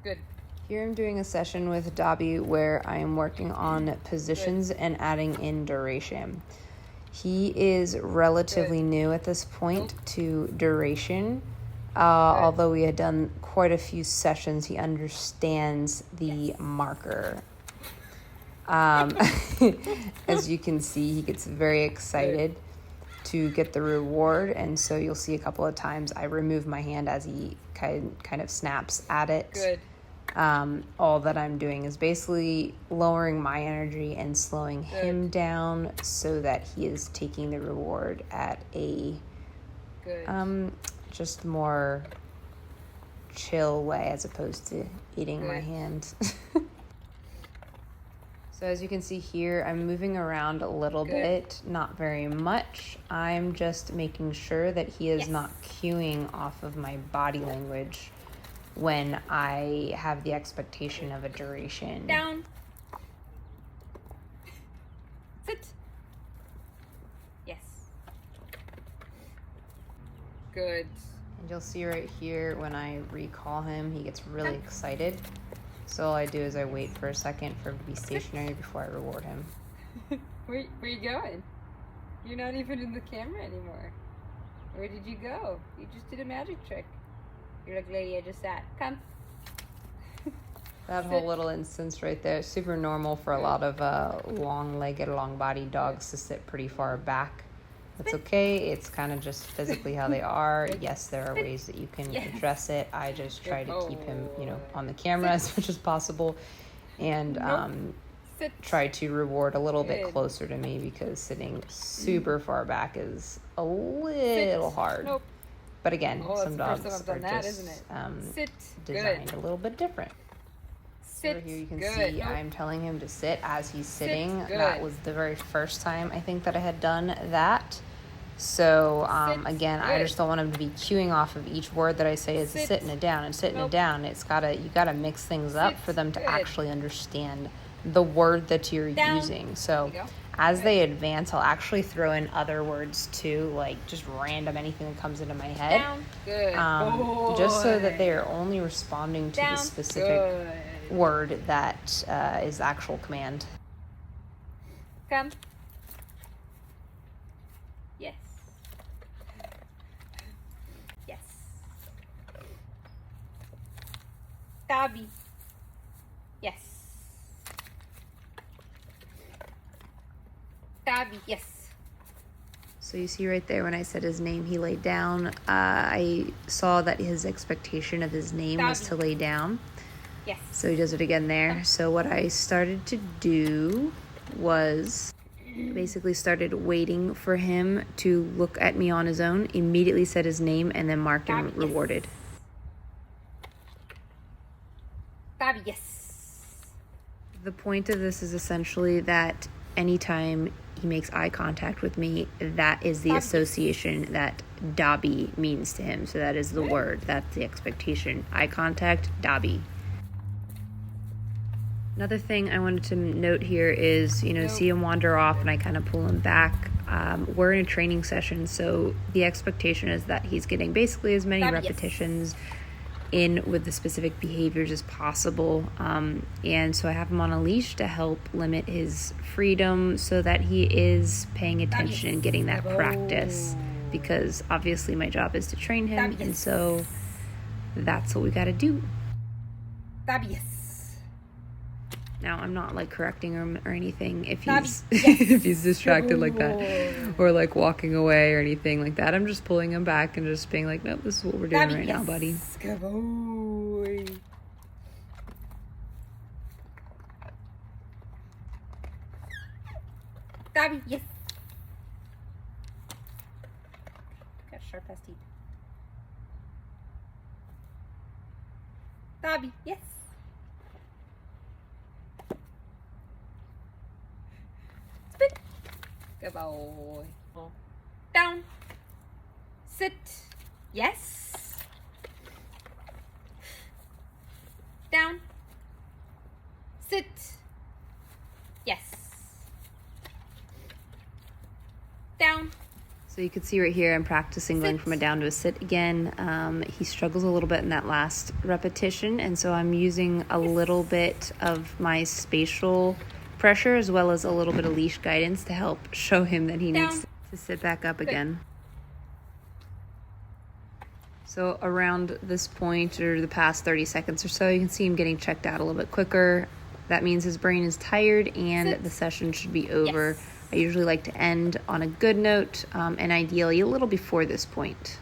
Good. Here I'm doing a session with Dobby where I am working on positions and adding in duration. He is relatively new at this point to duration. Although we had done quite a few sessions, he understands the marker. As you can see, he gets very excited to get the reward, and so you'll see a couple of times I remove my hand as he kind of snaps at it. Good. All that I'm doing is basically lowering my energy and slowing him down so that he is taking the reward at a just more chill way as opposed to eating my hand. So as you can see here, I'm moving around a little bit, not very much. I'm just making sure that he is not cueing off of my body language when I have the expectation of a duration. Down. Sit. Yes. Good. And you'll see right here when I recall him, he gets really excited. So all I do is I wait for a second for him to be stationary before I reward him. Where you going? You're not even in the camera anymore. Where did you go? You just did a magic trick. You're like, lady, I just sat. Come. That whole little instance right there is super normal for a lot of long-legged, long-bodied dogs to sit pretty far back. That's okay. It's kind of just physically how they are. Yes, there are ways that you can address it. I just try to keep him, on the camera as much as possible, and try to reward a little bit closer to me because sitting super far back is a little hard. But again, some dogs are just designed a little bit different. So here you can see I'm telling him to sit as he's sitting. That was the very first time I think that I had done that. So again, I just don't want him to be cueing off of each word that I say is a sit and a down and sit and a down. You gotta mix things up for them to actually understand the word that you're using. So as they advance, I'll actually throw in other words too, like just random anything that comes into my head. Just so that they are only responding to the specific word that is the actual command. Come. Yes. Yes. Dobby. Yes. Dobby. Yes. So you see right there when I said his name, he laid down. I saw that his expectation of his name was to lay down. Yes. So he does it again there. So what I started to do was basically started waiting for him to look at me on his own, immediately said his name, and then marked and rewarded. Dobby, yes. The point of this is essentially that anytime he makes eye contact with me, that is the association that Dobby means to him. So that is the word. That's the expectation. Eye contact, Dobby. Another thing I wanted to note here is, see him wander off and I kind of pull him back. We're in a training session, so the expectation is that he's getting basically as many repetitions in with the specific behaviors as possible. And so I have him on a leash to help limit his freedom so that he is paying attention and getting that practice. Because obviously my job is to train him, and so that's what we got to do. Now, I'm not, correcting him or anything if he's if he's distracted like that or, walking away or anything like that. I'm just pulling him back and just being like, nope, this is what we're doing right now, buddy. Good boy. Dobby, yes. Got sharp-ass teeth. Dobby, yes. Good boy. Down. Sit. Yes. Down. Sit. Yes. Down. So you can see right here, I'm practicing going from a down to a sit again. He struggles a little bit in that last repetition, and so I'm using a little bit of my spatial pressure as well as a little bit of leash guidance to help show him that he needs to sit back up again. So around this point, or the past 30 seconds or so, you can see him getting checked out a little bit quicker. That means his brain is tired and the session should be over. I usually like to end on a good note, and ideally a little before this point.